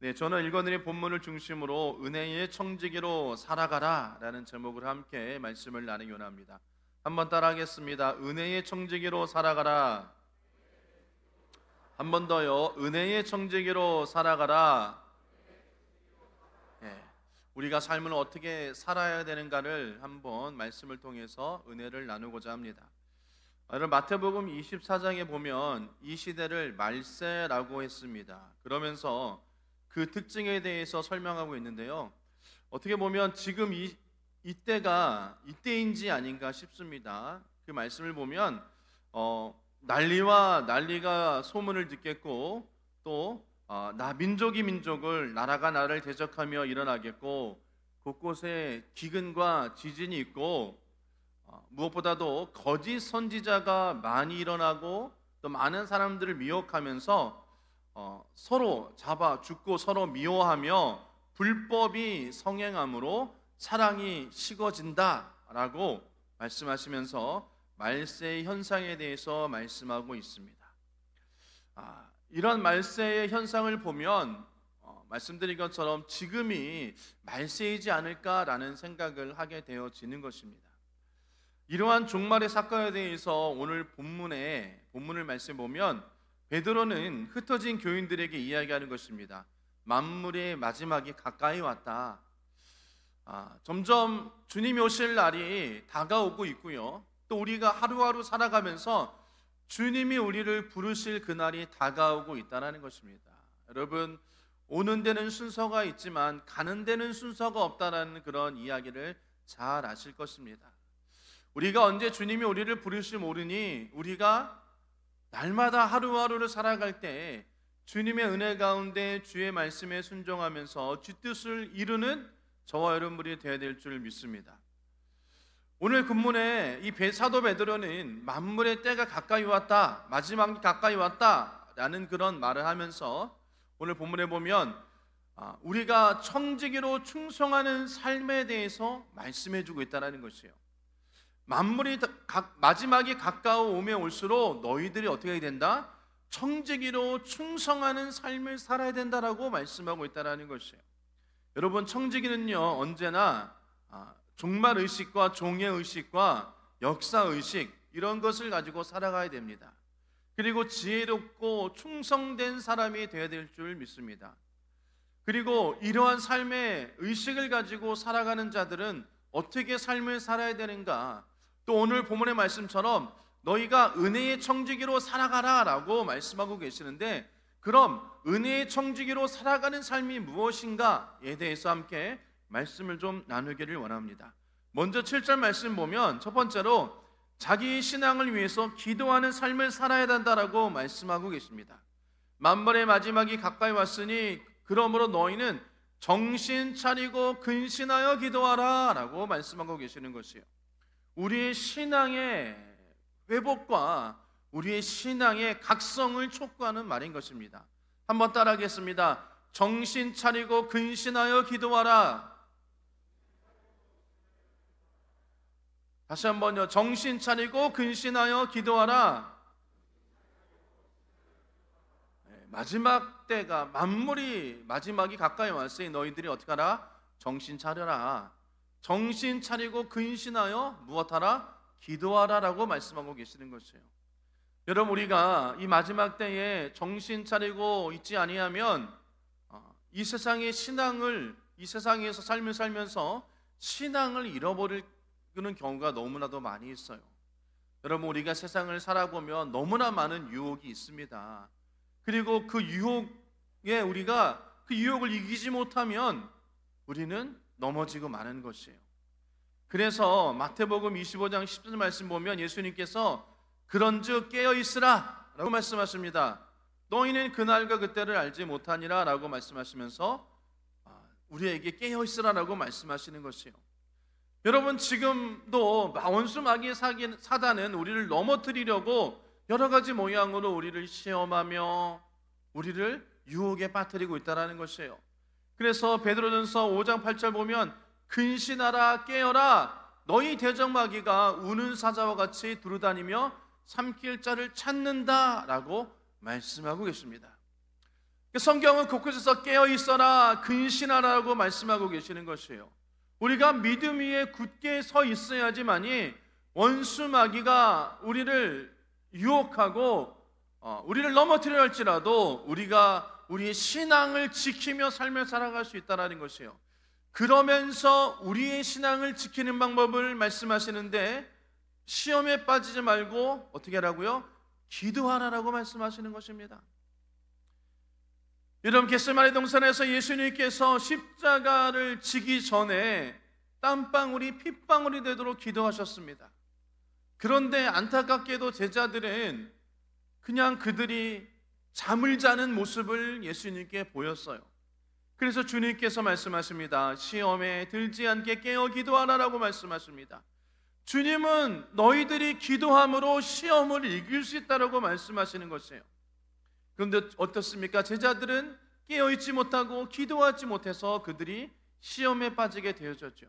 네, 저는 읽어드린 본문을 중심으로 은혜의 청지기로 살아가라 라는 제목으로 함께 말씀을 나누기 원합니다. 한번 따라하겠습니다. 은혜의 청지기로 살아가라. 한 번 더요. 은혜의 청지기로 살아가라. 네, 우리가 삶을 어떻게 살아야 되는가를 한번 말씀을 통해서 은혜를 나누고자 합니다. 여러분, 마태복음 24장에 보면 이 시대를 말세라고 했습니다. 그러면서 그 특징에 대해서 설명하고 있는데요, 어떻게 보면 지금 이때가 이때인지 아닌가 싶습니다. 그 말씀을 보면 난리와 난리가 소문을 듣겠고, 또 민족이 민족을, 나라가 나라를 대적하며 일어나겠고, 곳곳에 기근과 지진이 있고, 무엇보다도 거짓 선지자가 많이 일어나고, 또 많은 사람들을 미혹하면서 서로 잡아 죽고 서로 미워하며 불법이 성행함으로 사랑이 식어진다라고 말씀하시면서 말세의 현상에 대해서 말씀하고 있습니다. 이런 말세의 현상을 보면 말씀드린 것처럼 지금이 말세이지 않을까라는 생각을 하게 되어지는 것입니다. 이러한 종말의 사건에 대해서 오늘 본문을 말씀 보면 베드로는 흩어진 교인들에게 이야기하는 것입니다. 만물의 마지막이 가까이 왔다. 점점 주님이 오실 날이 다가오고 있고요, 또 우리가 하루하루 살아가면서 주님이 우리를 부르실 그날이 다가오고 있다는 것입니다. 여러분, 오는 데는 순서가 있지만 가는 데는 순서가 없다는 그런 이야기를 잘 아실 것입니다. 우리가 언제 주님이 우리를 부르실 모르니 우리가 날마다 하루하루를 살아갈 때 주님의 은혜 가운데 주의 말씀에 순종하면서 주 뜻을 이루는 저와 여러분들이 되어야 될 줄 믿습니다. 오늘 본문에 이 사도 베드로는 만물의 때가 가까이 왔다, 마지막이 가까이 왔다 라는 그런 말을 하면서 오늘 본문에 보면 우리가 청지기로 충성하는 삶에 대해서 말씀해 주고 있다는 것이에요. 만물이 마지막이 가까워오면 올수록 너희들이 어떻게 해야 된다? 청지기로 충성하는 삶을 살아야 된다라고 말씀하고 있다는 것이에요. 여러분, 청지기는요 언제나 종말의식과 종의의식과 역사의식, 이런 것을 가지고 살아가야 됩니다. 그리고 지혜롭고 충성된 사람이 되어야 될 줄 믿습니다. 그리고 이러한 삶의 의식을 가지고 살아가는 자들은 어떻게 삶을 살아야 되는가? 또 오늘 본문의 말씀처럼 너희가 은혜의 청지기로 살아가라 라고 말씀하고 계시는데, 그럼 은혜의 청지기로 살아가는 삶이 무엇인가에 대해서 함께 말씀을 좀 나누기를 원합니다. 먼저 7절 말씀 보면 첫 번째로 자기 신앙을 위해서 기도하는 삶을 살아야 된다라고 말씀하고 계십니다. 만물의 마지막이 가까이 왔으니 그러므로 너희는 정신 차리고 근신하여 기도하라 라고 말씀하고 계시는 것이에요. 우리의 신앙의 회복과 우리의 신앙의 각성을 촉구하는 말인 것입니다. 한번 따라하겠습니다. 정신 차리고 근신하여 기도하라. 다시 한번요. 정신 차리고 근신하여 기도하라. 마지막 때가, 만물이 마지막이 가까이 왔으니 너희들이 어떻게 하라? 정신 차려라. 정신 차리고 근신하여 무엇하라? 기도하라 라고 말씀하고 계시는 것이에요. 여러분, 우리가 이 마지막 때에 정신 차리고 있지 아니하면 이 세상의 신앙을, 이 세상에서 삶을 살면서 신앙을 잃어버리는 경우가 너무나도 많이 있어요. 여러분, 우리가 세상을 살아보면 너무나 많은 유혹이 있습니다. 그리고 그 유혹에 우리가 그 유혹을 이기지 못하면 우리는 넘어지고 마는 것이에요. 그래서 마태복음 25장 10절 말씀 보면 예수님께서 그런즉 깨어있으라 라고 말씀하십니다. 너희는 그날과 그때를 알지 못하니라 라고 말씀하시면서 우리에게 깨어있으라 라고 말씀하시는 것이에요. 여러분, 지금도 원수 마귀의 사단은 우리를 넘어뜨리려고 여러 가지 모양으로 우리를 시험하며 우리를 유혹에 빠뜨리고 있다는 것이에요. 그래서 베드로전서 5장 8절 보면 근신하라, 깨어라, 너희 대적마귀가 우는 사자와 같이 두루다니며 삼킬 자를 찾는다 라고 말씀하고 계십니다. 성경은 곳곳에서 깨어 있어라, 근신하라고 말씀하고 계시는 것이에요. 우리가 믿음 위에 굳게 서 있어야지만이 원수 마귀가 우리를 유혹하고 우리를 넘어뜨려 할지라도 우리가 우리의 신앙을 지키며 삶을 살아갈 수 있다는 것이에요. 그러면서 우리의 신앙을 지키는 방법을 말씀하시는데, 시험에 빠지지 말고 어떻게 하라고요? 기도하라라고 말씀하시는 것입니다. 여러분, 겟세마네 동산에서 예수님께서 십자가를 지기 전에 땀방울이 핏방울이 되도록 기도하셨습니다. 그런데 안타깝게도 제자들은 그냥 그들이 잠을 자는 모습을 예수님께 보였어요. 그래서 주님께서 말씀하십니다. 시험에 들지 않게 깨어 기도하라라고 말씀하십니다. 주님은 너희들이 기도함으로 시험을 이길 수 있다라고 말씀하시는 것이에요. 그런데 어떻습니까? 제자들은 깨어있지 못하고 기도하지 못해서 그들이 시험에 빠지게 되어졌죠.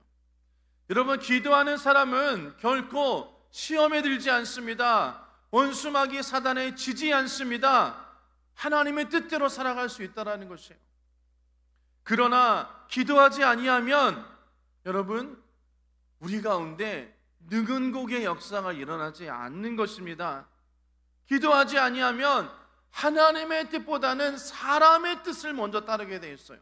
여러분, 기도하는 사람은 결코 시험에 들지 않습니다. 원수 마귀 사단에 지지 않습니다. 하나님의 뜻대로 살아갈 수 있다는 것이에요. 그러나 기도하지 아니하면 여러분, 우리 가운데 능은곡의 역사가 일어나지 않는 것입니다. 기도하지 아니하면 하나님의 뜻보다는 사람의 뜻을 먼저 따르게 되어 있어요.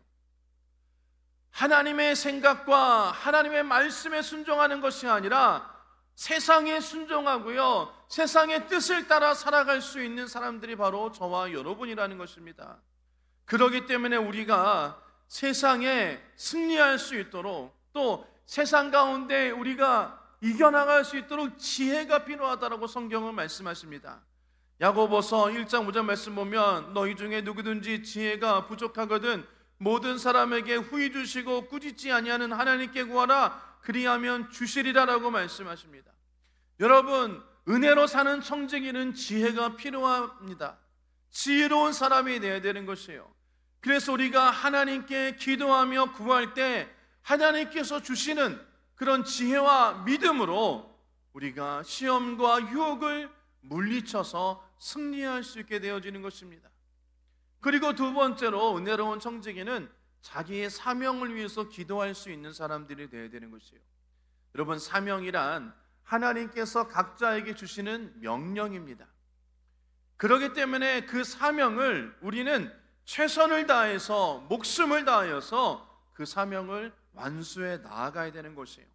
하나님의 생각과 하나님의 말씀에 순종하는 것이 아니라 세상에 순종하고요, 세상의 뜻을 따라 살아갈 수 있는 사람들이 바로 저와 여러분이라는 것입니다. 그렇기 때문에 우리가 세상에 승리할 수 있도록, 또 세상 가운데 우리가 이겨나갈 수 있도록 지혜가 필요하다라고 성경은 말씀하십니다. 야고보서 1장 5절 말씀 보면 너희 중에 누구든지 지혜가 부족하거든 모든 사람에게 후히 주시고 꾸짖지 아니하는 하나님께 구하라, 그리하면 주시리라라고 말씀하십니다. 여러분, 은혜로 사는 청지기는 지혜가 필요합니다. 지혜로운 사람이 되어야 되는 것이에요. 그래서 우리가 하나님께 기도하며 구할 때 하나님께서 주시는 그런 지혜와 믿음으로 우리가 시험과 유혹을 물리쳐서 승리할 수 있게 되어지는 것입니다. 그리고 두 번째로, 은혜로운 청지기는 자기의 사명을 위해서 기도할 수 있는 사람들이 되어야 되는 것이에요. 여러분, 사명이란 하나님께서 각자에게 주시는 명령입니다. 그렇기 때문에 그 사명을 우리는 최선을 다해서, 목숨을 다하여서 그 사명을 완수해 나아가야 되는 것이에요.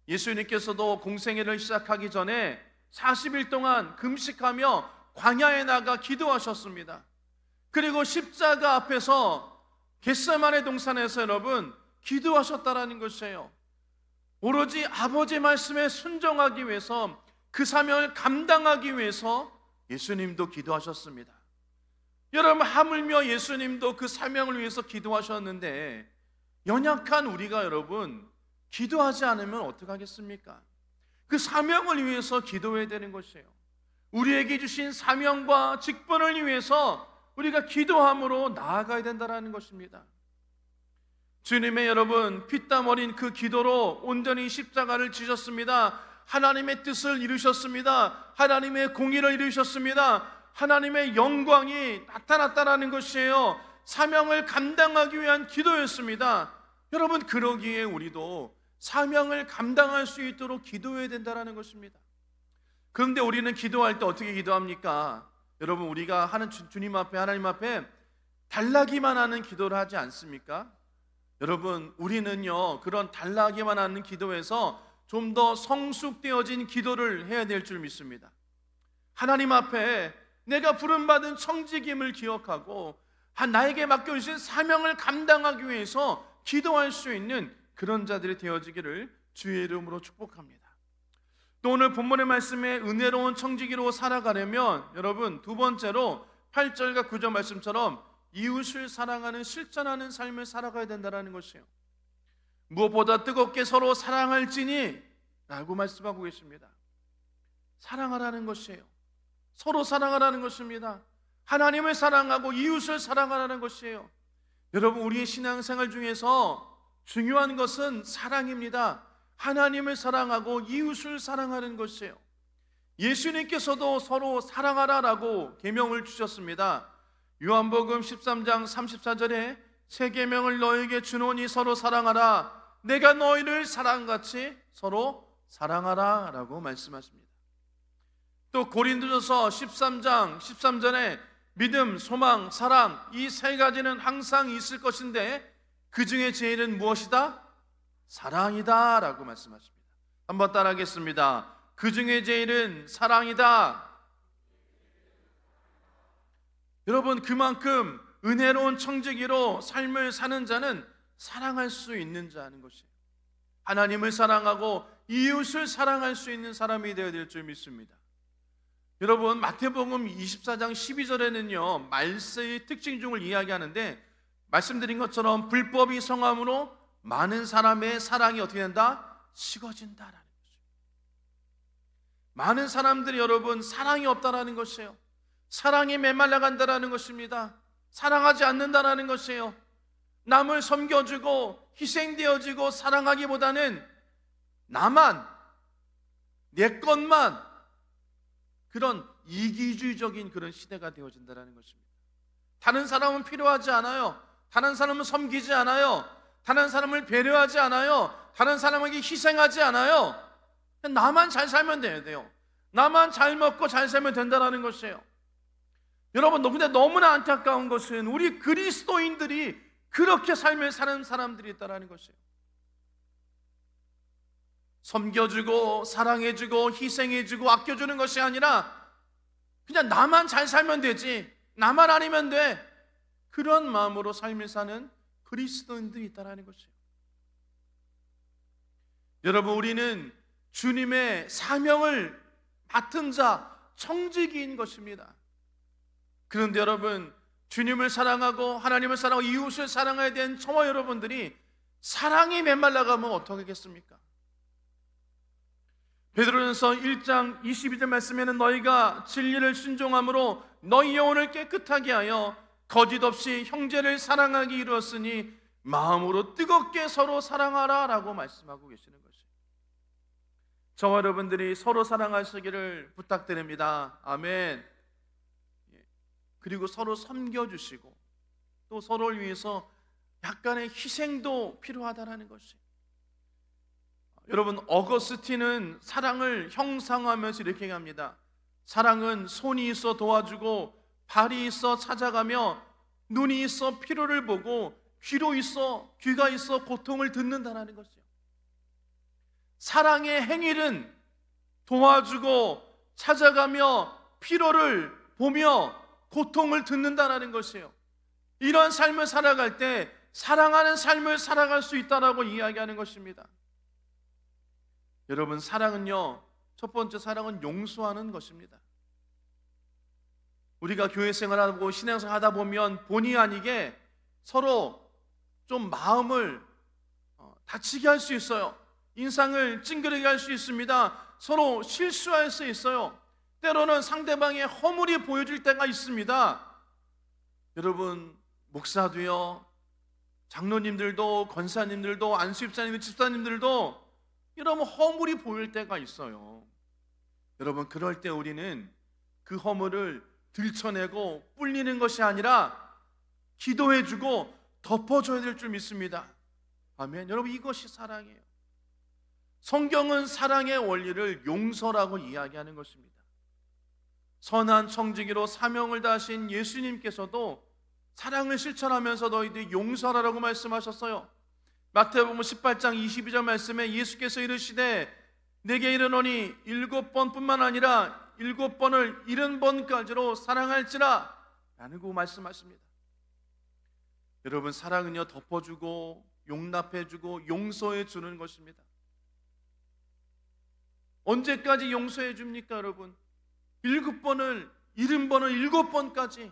예수님께서도 공생애를 시작하기 전에 40일 동안 금식하며 광야에 나가 기도하셨습니다. 그리고 십자가 앞에서 겟세마네 동산에서 여러분 기도하셨다라는 것이에요. 오로지 아버지 말씀에 순종하기 위해서, 그 사명을 감당하기 위해서 예수님도 기도하셨습니다. 여러분, 하물며 예수님도 그 사명을 위해서 기도하셨는데 연약한 우리가 여러분 기도하지 않으면 어떡하겠습니까? 그 사명을 위해서 기도해야 되는 것이에요. 우리에게 주신 사명과 직분을 위해서 우리가 기도함으로 나아가야 된다는 것입니다. 주님의 여러분 피땀 어린 그 기도로 온전히 십자가를 지셨습니다. 하나님의 뜻을 이루셨습니다. 하나님의 공의를 이루셨습니다. 하나님의 영광이 나타났다는 것이에요. 사명을 감당하기 위한 기도였습니다. 여러분, 그러기에 우리도 사명을 감당할 수 있도록 기도해야 된다는 것입니다. 그런데 우리는 기도할 때 어떻게 기도합니까? 여러분, 우리가 하는 주님 앞에, 하나님 앞에 달라기만 하는 기도를 하지 않습니까? 여러분, 우리는요 그런 달라기만 하는 기도에서 좀 더 성숙되어진 기도를 해야 될 줄 믿습니다. 하나님 앞에 내가 부름받은 청지김을 기억하고 나에게 맡겨주신 사명을 감당하기 위해서 기도할 수 있는 그런 자들이 되어지기를 주의 이름으로 축복합니다. 또 오늘 본문의 말씀에 은혜로운 청지기로 살아가려면 여러분, 두 번째로 8절과 9절 말씀처럼 이웃을 사랑하는, 실천하는 삶을 살아가야 된다는 것이에요. 무엇보다 뜨겁게 서로 사랑할지니 라고 말씀하고 계십니다. 사랑하라는 것이에요. 서로 사랑하라는 것입니다. 하나님을 사랑하고 이웃을 사랑하라는 것이에요. 여러분, 우리의 신앙생활 중에서 중요한 것은 사랑입니다. 하나님을 사랑하고 이웃을 사랑하는 것이에요. 예수님께서도 서로 사랑하라라고 계명을 주셨습니다. 요한복음 13장 34절에 새 계명을 너에게 주노니 서로 사랑하라. 내가 너희를 사랑같이 서로 사랑하라 라고 말씀하십니다. 또 고린도전서 13장 13절에 믿음, 소망, 사랑 이 세 가지는 항상 있을 것인데 그 중에 제일은 무엇이다? 사랑이다 라고 말씀하십니다. 한번 따라하겠습니다. 그 중에 제일은 사랑이다. 여러분, 그만큼 은혜로운 청지기로 삶을 사는 자는 사랑할 수 있는 자는 것이에요. 하나님을 사랑하고 이웃을 사랑할 수 있는 사람이 되어야 될 줄 믿습니다. 여러분, 마태복음 24장 12절에는요 말세의 특징 중을 이야기하는데, 말씀드린 것처럼 불법이 성함으로 많은 사람의 사랑이 어떻게 된다? 식어진다라는 거죠. 많은 사람들이 여러분 사랑이 없다라는 것이에요. 사랑이 메말라 간다라는 것입니다. 사랑하지 않는다라는 것이에요. 남을 섬겨주고 희생되어지고 사랑하기보다는 나만, 내 것만, 그런 이기주의적인 그런 시대가 되어진다는 것입니다. 다른 사람은 필요하지 않아요. 다른 사람은 섬기지 않아요. 다른 사람을 배려하지 않아요. 다른 사람에게 희생하지 않아요. 나만 잘 살면 돼요. 나만 잘 먹고 잘 살면 된다는 것이에요. 여러분, 근데 너무나 안타까운 것은 우리 그리스도인들이 그렇게 삶을 사는 사람들이 있다는 것이에요. 섬겨주고 사랑해주고 희생해주고 아껴주는 것이 아니라 그냥 나만 잘 살면 되지, 나만 아니면 돼, 그런 마음으로 삶을 사는 그리스도인들이 있다는 것이에요. 여러분, 우리는 주님의 사명을 맡은 자, 청지기인 것입니다. 그런데 여러분, 주님을 사랑하고 하나님을 사랑하고 이웃을 사랑해야 되는 저와 여러분들이 사랑이 메말라가면 어떻겠습니까? 베드로전서 1장 22절 말씀에는 너희가 진리를 순종함으로 너희 영혼을 깨끗하게 하여 거짓 없이 형제를 사랑하기 이루었으니 마음으로 뜨겁게 서로 사랑하라 라고 말씀하고 계시는 것이에요. 저와 여러분들이 서로 사랑하시기를 부탁드립니다. 아멘. 그리고 서로 섬겨주시고 또 서로를 위해서 약간의 희생도 필요하다는 것이에요. 여러분, 어거스틴은 사랑을 형상화하면서 이렇게 얘기합니다. 사랑은 손이 있어 도와주고 발이 있어 찾아가며 눈이 있어 필요를 보고 귀가 있어 고통을 듣는다는 것이에요. 사랑의 행위는 도와주고 찾아가며 필요를 보며 고통을 듣는다는 것이에요. 이런 삶을 살아갈 때 사랑하는 삶을 살아갈 수 있다라고 이야기하는 것입니다. 여러분, 사랑은요, 첫 번째 사랑은 용서하는 것입니다. 우리가 교회 생활하고 신앙생활 하다 보면 본의 아니게 서로 좀 마음을 다치게 할 수 있어요. 인상을 찡그리게 할 수 있습니다. 서로 실수할 수 있어요. 때로는 상대방의 허물이 보여질 때가 있습니다. 여러분, 목사도요, 장로님들도, 권사님들도, 안수집사님들, 집사님들도 이러면 허물이 보일 때가 있어요. 여러분, 그럴 때 우리는 그 허물을 들춰내고 뿔리는 것이 아니라 기도해주고 덮어줘야 될 줄 믿습니다. 아멘. 여러분, 이것이 사랑이에요. 성경은 사랑의 원리를 용서라고 이야기하는 것입니다. 선한 청지기로 사명을 다하신 예수님께서도 사랑을 실천하면서 너희들이 용서하라고 말씀하셨어요. 마태복음 18장 22절 말씀에 예수께서 이르시되 내게 이르노니 7번뿐만 아니라 7번을 70번까지로 사랑할지라 라고 말씀하십니다. 여러분, 사랑은요, 덮어주고 용납해주고 용서해주는 것입니다. 언제까지 용서해 줍니까? 여러분, 7번을 70번을 7번까지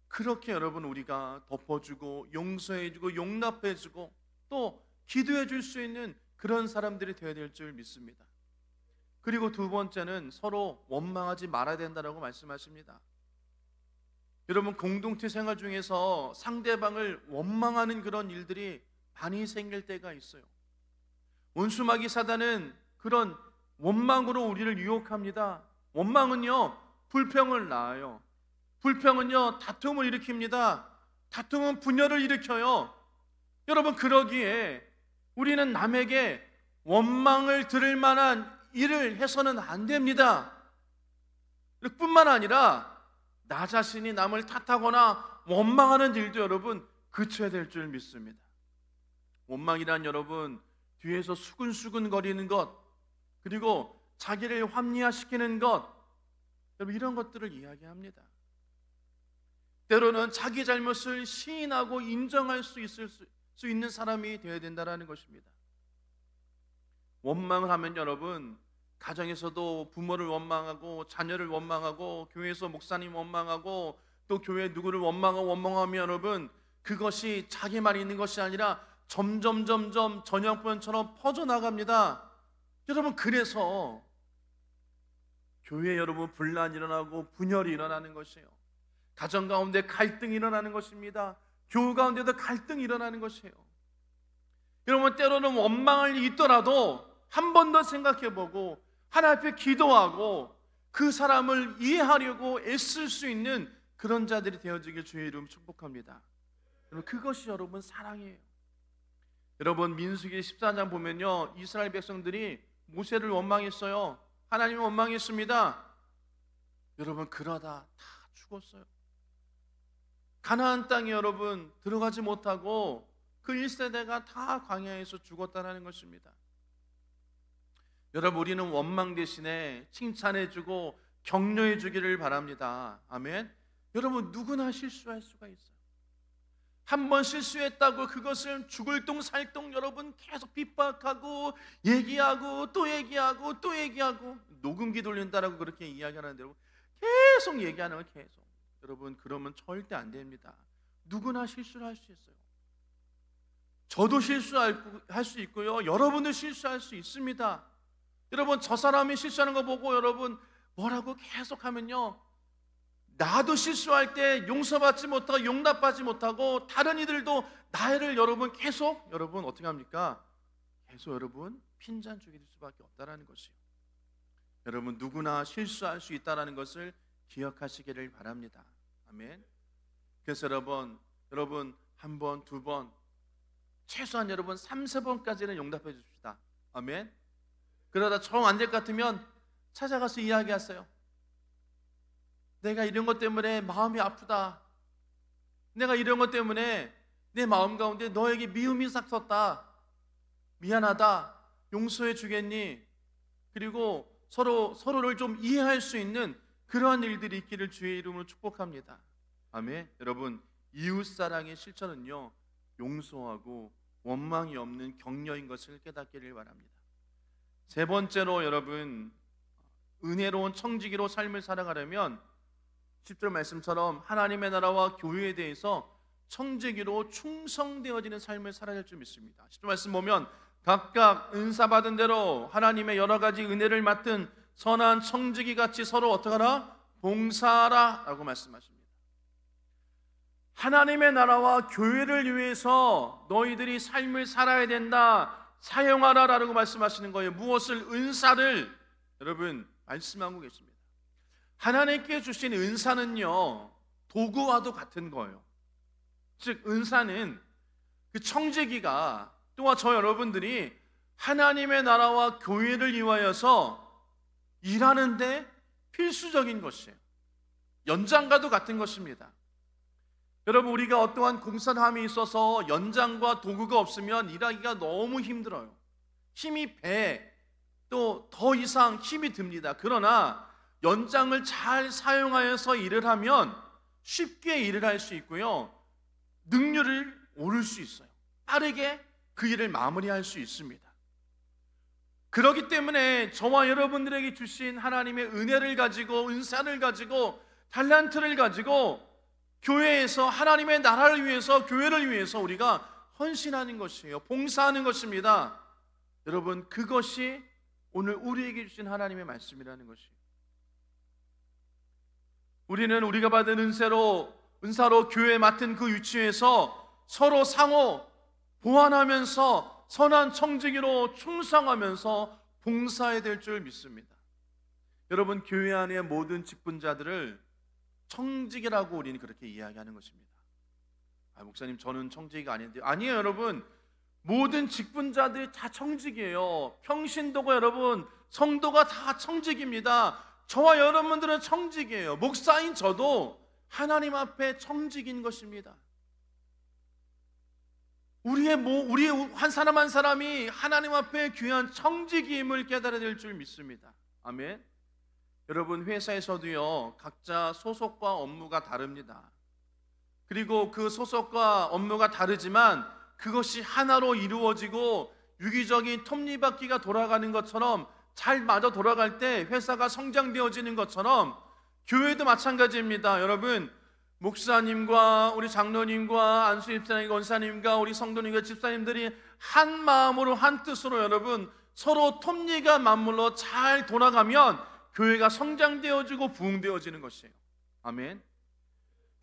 그렇게 여러분 우리가 덮어주고 용서해주고 용납해주고 또 기도해줄 수 있는 그런 사람들이 되어야 될 줄 믿습니다. 그리고 두 번째는 서로 원망하지 말아야 된다고 말씀하십니다. 여러분, 공동체 생활 중에서 상대방을 원망하는 그런 일들이 많이 생길 때가 있어요. 원수마귀 사단은 그런 원망으로 우리를 유혹합니다. 원망은요, 불평을 낳아요. 불평은요, 다툼을 일으킵니다. 다툼은 분열을 일으켜요. 여러분, 그러기에 우리는 남에게 원망을 들을 만한 일을 해서는 안 됩니다. 뿐만 아니라 나 자신이 남을 탓하거나 원망하는 일도 여러분 그쳐야 될 줄 믿습니다. 원망이란 여러분 뒤에서 수근수근 거리는 것, 그리고 자기를 합리화시키는 것, 여러분 이런 것들을 이야기합니다. 때로는 자기 잘못을 시인하고 인정할 수 있는 사람이 되어야 된다는 것입니다. 원망을 하면 여러분 가정에서도 부모를 원망하고 자녀를 원망하고 교회에서 목사님 원망하고 또 교회 누구를 원망하면 여러분 그것이 자기만 있는 것이 아니라 점점 전염병처럼 퍼져나갑니다. 여러분 그래서 교회에 여러분 분란이 일어나고 분열이 일어나는 것이에요. 가정 가운데 갈등이 일어나는 것입니다. 교우 가운데도 갈등이 일어나는 것이에요. 여러분 때로는 원망을 있더라도 한 번 더 생각해보고 하나님 앞에 기도하고 그 사람을 이해하려고 애쓸 수 있는 그런 자들이 되어지길 주의 이름 축복합니다. 여러분 그것이 여러분 사랑이에요. 여러분 민수기 14장 보면요, 이스라엘 백성들이 모세를 원망했어요. 하나님을 원망했습니다. 여러분 그러다 다 죽었어요. 가나안 땅에 여러분 들어가지 못하고 그 1세대가 다 광야에서 죽었다는 것입니다. 여러분 우리는 원망 대신에 칭찬해주고 격려해주기를 바랍니다. 아멘. 여러분 누구나 실수할 수가 있어요. 한 번 실수했다고 그것을 죽을 똥 살 똥 여러분 계속 핍박하고 얘기하고 또 얘기하고 또 얘기하고 녹음기 돌린다라고 그렇게 이야기하는데 계속 얘기하는 걸 계속, 여러분 그러면 절대 안 됩니다. 누구나 실수를 할 수 있어요. 저도 실수할 수 있고요, 여러분도 실수할 수 있습니다. 여러분 저 사람이 실수하는 거 보고 여러분 뭐라고 계속 하면요, 나도 실수할 때 용서받지 못하고 용납받지 못하고 다른 이들도 나를 여러분 계속 여러분 어떻게 합니까? 계속 여러분 핀잔 죽일 수밖에 없다라는 것이에요. 여러분 누구나 실수할 수 있다는 것을 기억하시기를 바랍니다. 아멘. 그래서 여러분 한 번, 두 번, 최소한 여러분 3-4번까지는 용납해 줍시다. 아멘. 그러다 정 안 될 것 같으면 찾아가서 이야기하세요. 내가 이런 것 때문에 마음이 아프다. 내가 이런 것 때문에 내 마음 가운데 너에게 미움이 싹 섰다. 미안하다. 용서해 주겠니? 그리고 서로를 좀 이해할 수 있는 그러한 일들이 있기를 주의 이름으로 축복합니다. 아멘. 여러분 이웃사랑의 실천은요, 용서하고 원망이 없는 격려인 것을 깨닫기를 바랍니다. 세 번째로 여러분 은혜로운 청지기로 삶을 살아가려면 10절 말씀처럼 하나님의 나라와 교회에 대해서 청지기로 충성되어지는 삶을 살아야 할 줄 믿습니다. 10절 말씀 보면 각각 은사 받은 대로 하나님의 여러 가지 은혜를 맡은 선한 청지기 같이 서로 어떻게 하라? 봉사하라 라고 말씀하십니다. 하나님의 나라와 교회를 위해서 너희들이 삶을 살아야 된다, 사용하라 라고 말씀하시는 거예요. 무엇을? 은사를 여러분 말씀하고 계십니다. 하나님께 주신 은사는요 도구와도 같은 거예요. 즉 은사는 그 청지기가 또한 저 여러분들이 하나님의 나라와 교회를 위하여서 일하는데 필수적인 것이에요. 연장과도 같은 것입니다. 여러분 우리가 어떠한 공사함이 있어서 연장과 도구가 없으면 일하기가 너무 힘들어요. 힘이 배, 또 더 이상 힘이 듭니다. 그러나 연장을 잘 사용하여서 일을 하면 쉽게 일을 할 수 있고요, 능률을 오를 수 있어요. 빠르게 그 일을 마무리할 수 있습니다. 그렇기 때문에 저와 여러분들에게 주신 하나님의 은혜를 가지고 은사를 가지고 달란트를 가지고 교회에서 하나님의 나라를 위해서 교회를 위해서 우리가 헌신하는 것이에요. 봉사하는 것입니다. 여러분 그것이 오늘 우리에게 주신 하나님의 말씀이라는 것이에요. 우리는 우리가 받은 은사로 교회에 맡은 그 위치에서 서로 상호 보완하면서 선한 청지기로 충성하면서 봉사해야 될 줄 믿습니다. 여러분 교회 안의 모든 직분자들을 청직이라고 우리는 그렇게 이야기하는 것입니다. 목사님, 저는 청직이 아닌데. 아니에요, 여러분. 모든 직분자들이 다 청직이에요. 평신도가, 여러분, 성도가 다 청직입니다. 저와 여러분들은 청직이에요. 목사인 저도 하나님 앞에 청직인 것입니다. 우리 한 사람 한 사람이 하나님 앞에 귀한 청직임을 깨달아야 될 줄 믿습니다. 아멘. 여러분, 회사에서도요, 각자 소속과 업무가 다릅니다. 그리고 그 소속과 업무가 다르지만 그것이 하나로 이루어지고 유기적인 톱니바퀴가 돌아가는 것처럼 잘 맞아 돌아갈 때 회사가 성장되어지는 것처럼 교회도 마찬가지입니다. 여러분, 목사님과 우리 장로님과 안수집사님, 권사님과 우리 성도님과 집사님들이 한 마음으로 한 뜻으로 여러분 서로 톱니가 맞물러 잘 돌아가면 교회가 성장되어지고 부흥되어지는 것이에요. 아멘.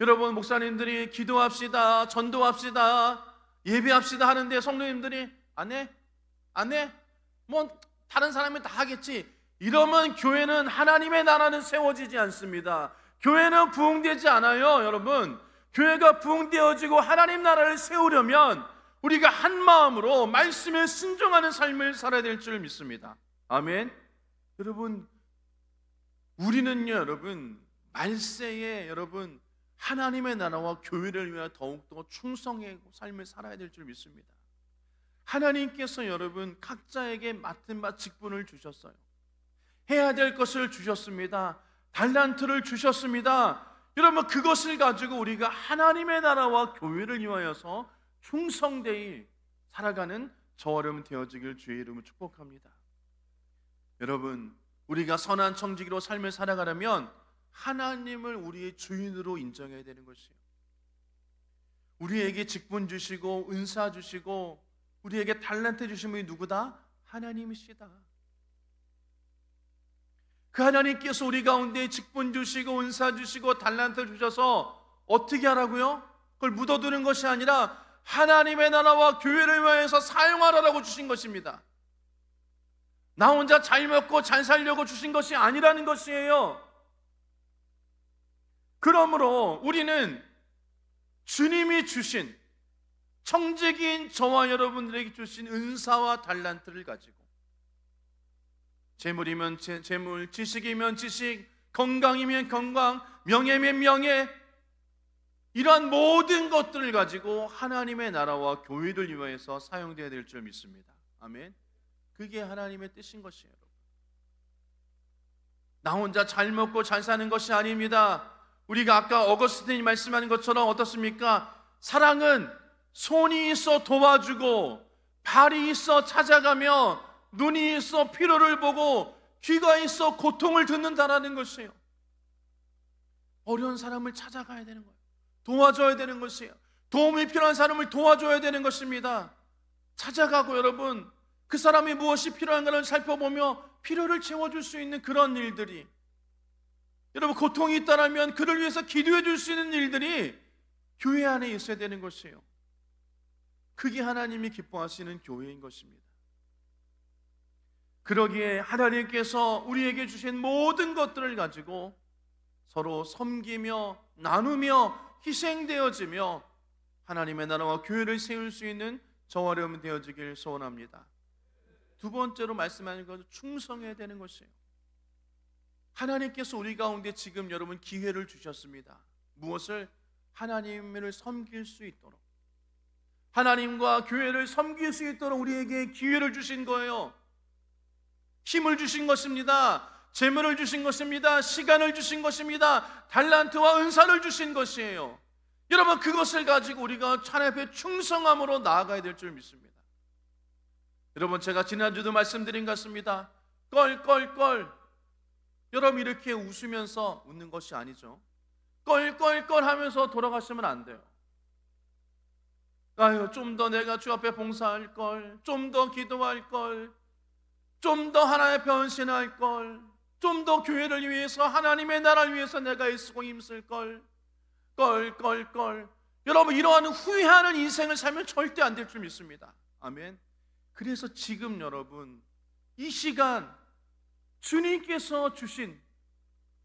여러분, 목사님들이 기도합시다, 전도합시다, 예배합시다 하는데 성도님들이 안 해? 뭐 다른 사람이 다 하겠지. 이러면 교회는, 하나님의 나라는 세워지지 않습니다. 교회는 부흥되지 않아요. 여러분, 교회가 부흥되어지고 하나님 나라를 세우려면 우리가 한 마음으로 말씀에 순종하는 삶을 살아야 될 줄 믿습니다. 아멘. 여러분, 우리는요, 여러분, 말세에 여러분 하나님의 나라와 교회를 위하여 더욱더 충성의 삶을 살아야 될 줄 믿습니다. 하나님께서 여러분 각자에게 맡은 바 직분을 주셨어요. 해야 될 것을 주셨습니다. 달란트를 주셨습니다. 여러분, 그것을 가지고 우리가 하나님의 나라와 교회를 위하여서 충성되이 살아가는 저와 여러분 되어지길 주의 이름으로 축복합니다. 여러분, 우리가 선한 청지기로 삶을 살아가려면 하나님을 우리의 주인으로 인정해야 되는 것이에요. 우리에게 직분 주시고 은사 주시고 우리에게 달란트 주신 분이 누구다? 하나님이시다. 그 하나님께서 우리 가운데 직분 주시고 은사 주시고 달란트 주셔서 어떻게 하라고요? 그걸 묻어두는 것이 아니라 하나님의 나라와 교회를 위해서 사용하라고 주신 것입니다. 나 혼자 잘 먹고 잘 살려고 주신 것이 아니라는 것이에요. 그러므로 우리는 주님이 주신, 청직인 저와 여러분들에게 주신 은사와 달란트를 가지고 재물이면 재물, 지식이면 지식, 건강이면 건강, 명예면 명예, 이러한 모든 것들을 가지고 하나님의 나라와 교회를 위해서 사용되어야 될 줄 믿습니다. 아멘. 그게 하나님의 뜻인 것이에요. 나 혼자 잘 먹고 잘 사는 것이 아닙니다. 우리가 아까 어거스틴이 말씀하는 것처럼 어떻습니까? 사랑은 손이 있어 도와주고 발이 있어 찾아가며 눈이 있어 필요를 보고 귀가 있어 고통을 듣는다라는 것이에요. 어려운 사람을 찾아가야 되는 거예요. 도와줘야 되는 것이에요. 도움이 필요한 사람을 도와줘야 되는 것입니다. 찾아가고 여러분 그 사람이 무엇이 필요한가를 살펴보며 필요를 채워줄 수 있는 그런 일들이, 여러분 고통이 있다면 그를 위해서 기도해 줄 수 있는 일들이 교회 안에 있어야 되는 것이에요. 그게 하나님이 기뻐하시는 교회인 것입니다. 그러기에 하나님께서 우리에게 주신 모든 것들을 가지고 서로 섬기며 나누며 희생되어지며 하나님의 나라와 교회를 세울 수 있는 저와 여러분 되어지길 소원합니다. 두 번째로 말씀하는 것은 충성해야 되는 것이에요. 하나님께서 우리 가운데 지금 여러분 기회를 주셨습니다. 무엇을? 하나님을 섬길 수 있도록, 하나님과 교회를 섬길 수 있도록 우리에게 기회를 주신 거예요. 힘을 주신 것입니다. 재물을 주신 것입니다. 시간을 주신 것입니다. 달란트와 은사를 주신 것이에요. 여러분 그것을 가지고 우리가 하나님 앞에 충성함으로 나아가야 될 줄 믿습니다. 여러분 제가 지난주도 말씀드린 것 같습니다. 껄껄껄, 여러분 이렇게 웃으면서 웃는 것이 아니죠. 껄껄껄 하면서 돌아가시면 안 돼요. 아유, 좀 더 내가 주 앞에 봉사할 걸, 좀 더 기도할 걸, 좀 더 하나님의 변신할 걸, 좀 더 교회를 위해서 하나님의 나라를 위해서 내가 애쓰고 힘쓸 걸, 껄껄껄. 여러분 이러한 후회하는 인생을 살면 절대 안 될 줄 믿습니다. 아멘. 그래서 지금 여러분 이 시간 주님께서 주신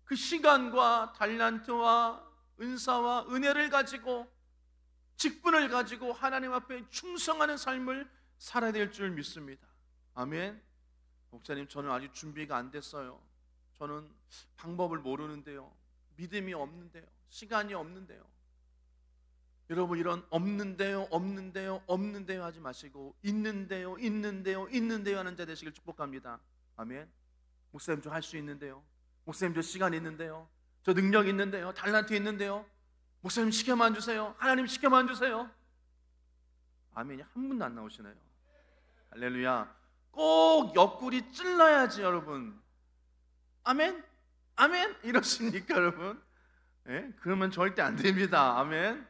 그 시간과 달란트와 은사와 은혜를 가지고 직분을 가지고 하나님 앞에 충성하는 삶을 살아야 될 줄 믿습니다. 아멘. 목사님, 저는 아직 준비가 안 됐어요. 저는 방법을 모르는데요, 믿음이 없는데요, 시간이 없는데요. 여러분, 이런 없는데요 하지 마시고 있는데요 하는 자 되시길 축복합니다. 아멘. 목사님, 저 할 수 있는데요, 목사님 저 시간 있는데요, 저 능력 있는데요, 달란트 있는데요, 목사님 시켜만 주세요, 하나님 시켜만 주세요. 아멘이 한 분도 안 나오시네요. 할렐루야. 꼭 옆구리 찔러야지 여러분. 아멘? 아멘? 이러십니까 여러분? 예? 그러면 절대 안 됩니다. 아멘?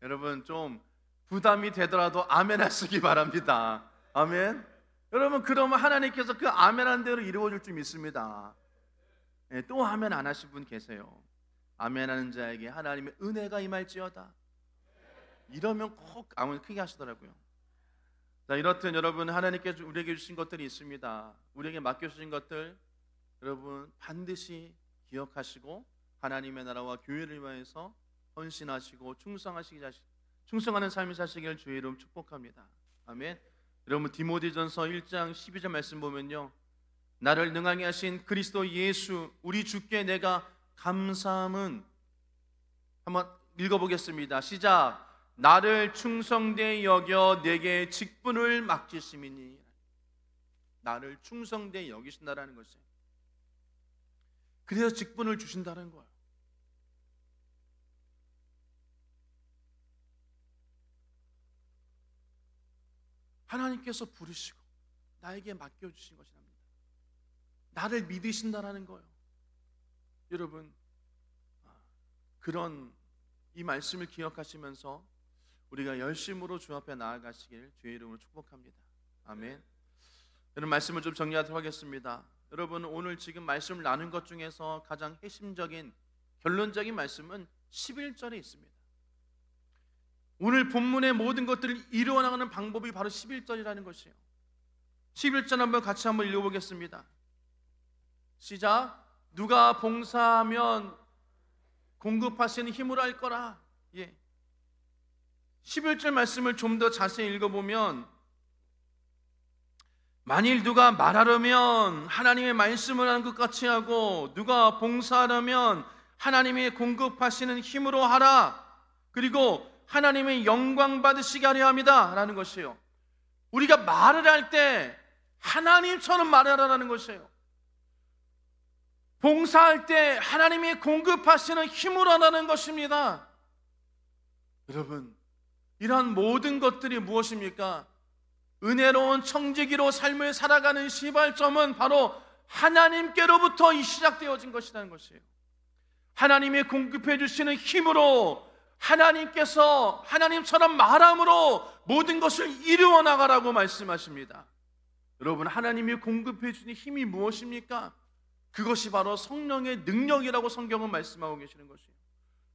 여러분, 좀 부담이 되더라도 아멘 하시기 바랍니다. 아멘? 여러분, 그러면 하나님께서 그 아멘한 대로 이루어질 줄 믿습니다. 예, 또 아멘 안 하신 분 계세요. 아멘 하는 자에게 하나님의 은혜가 임할지어다. 이러면 꼭 아멘 크게 하시더라고요. 자, 이렇듯 여러분, 하나님께서 우리에게 주신 것들이 있습니다. 우리에게 맡겨주신 것들 여러분 반드시 기억하시고 하나님의 나라와 교회를 위해서 헌신하시고 충성하는 삶을 사시기를 주의 이름 축복합니다. 아멘. 여러분, 디모데전서 1장 12절 말씀 보면요, 나를 능하게 하신 그리스도 예수 우리 주께 내가 감사함은, 한번 읽어보겠습니다. 시작. 나를 충성되이 여겨 내게 직분을 맡기심이니. 나를 충성되이 여기신다라는 것이에요. 그래서 직분을 주신다는 거예요. 하나님께서 부르시고 나에게 맡겨주신 것이랍니다. 나를 믿으신다라는 거예요. 여러분, 그런 이 말씀을 기억하시면서 우리가 열심으로 주 앞에 나아가시길 주의 이름으로 축복합니다. 아멘. 여러분, 말씀을 좀 정리하도록 하겠습니다. 여러분, 오늘 지금 말씀을 나눈 것 중에서 가장 핵심적인 결론적인 말씀은 11절에 있습니다. 오늘 본문의 모든 것들을 이루어나가는 방법이 바로 11절이라는 것이에요. 11절 한번 같이 한번 읽어보겠습니다. 시작. 누가 봉사하면 공급하시는 힘으로 할 거라. 예. 11절 말씀을 좀 더 자세히 읽어보면, 만일 누가 말하려면 하나님의 말씀을 하는 것 같이 하고, 누가 봉사하려면 하나님의 공급하시는 힘으로 하라. 그리고 하나님의 영광 받으시게 하려 합니다 라는 것이에요. 우리가 말을 할 때 하나님처럼 말하라는 것이에요. 봉사할 때 하나님이 공급하시는 힘으로 하라는 것입니다. 여러분, 이러한 모든 것들이 무엇입니까? 은혜로운 청지기로 삶을 살아가는 시발점은 바로 하나님께로부터 시작되어진 것이라는 것이에요. 하나님이 공급해 주시는 힘으로, 하나님께서 하나님처럼 말함으로 모든 것을 이루어 나가라고 말씀하십니다. 여러분, 하나님이 공급해 주는 힘이 무엇입니까? 그것이 바로 성령의 능력이라고 성경은 말씀하고 계시는 것이에요.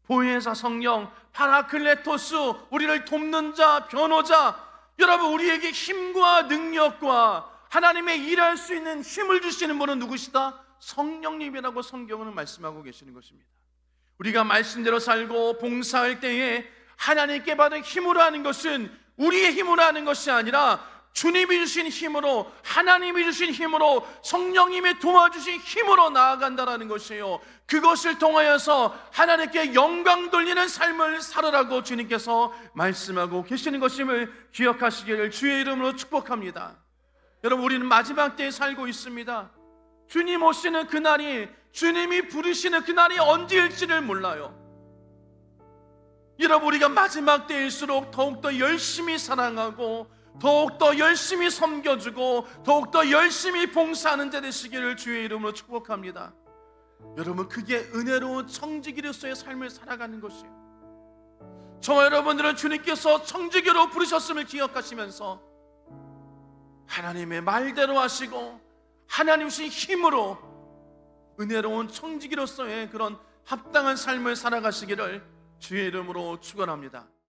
보혜사 성령, 파라클레토스, 우리를 돕는 자, 변호자, 여러분, 우리에게 힘과 능력과 하나님의 일할 수 있는 힘을 주시는 분은 누구시다? 성령님이라고 성경은 말씀하고 계시는 것입니다. 우리가 말씀대로 살고 봉사할 때에 하나님께 받은 힘으로 하는 것은 우리의 힘으로 하는 것이 아니라 주님이 주신 힘으로, 하나님이 주신 힘으로, 성령님이 도와주신 힘으로 나아간다라는 것이에요. 그것을 통하여서 하나님께 영광 돌리는 삶을 살아라고 주님께서 말씀하고 계시는 것임을 기억하시기를 주의 이름으로 축복합니다. 여러분, 우리는 마지막 때에 살고 있습니다. 주님 오시는 그날이, 주님이 부르시는 그날이 언제일지를 몰라요. 여러분, 우리가 마지막 때일수록 더욱더 열심히 사랑하고 더욱더 열심히 섬겨주고 더욱더 열심히 봉사하는 자 되시기를 주의 이름으로 축복합니다. 여러분, 그게 은혜로운 청지기로서의 삶을 살아가는 것이에요. 저와 여러분들은 주님께서 청지기로 부르셨음을 기억하시면서 하나님의 말대로 하시고 하나님 주신 힘으로 은혜로운 청지기로서의 그런 합당한 삶을 살아가시기를 주의 이름으로 축원합니다.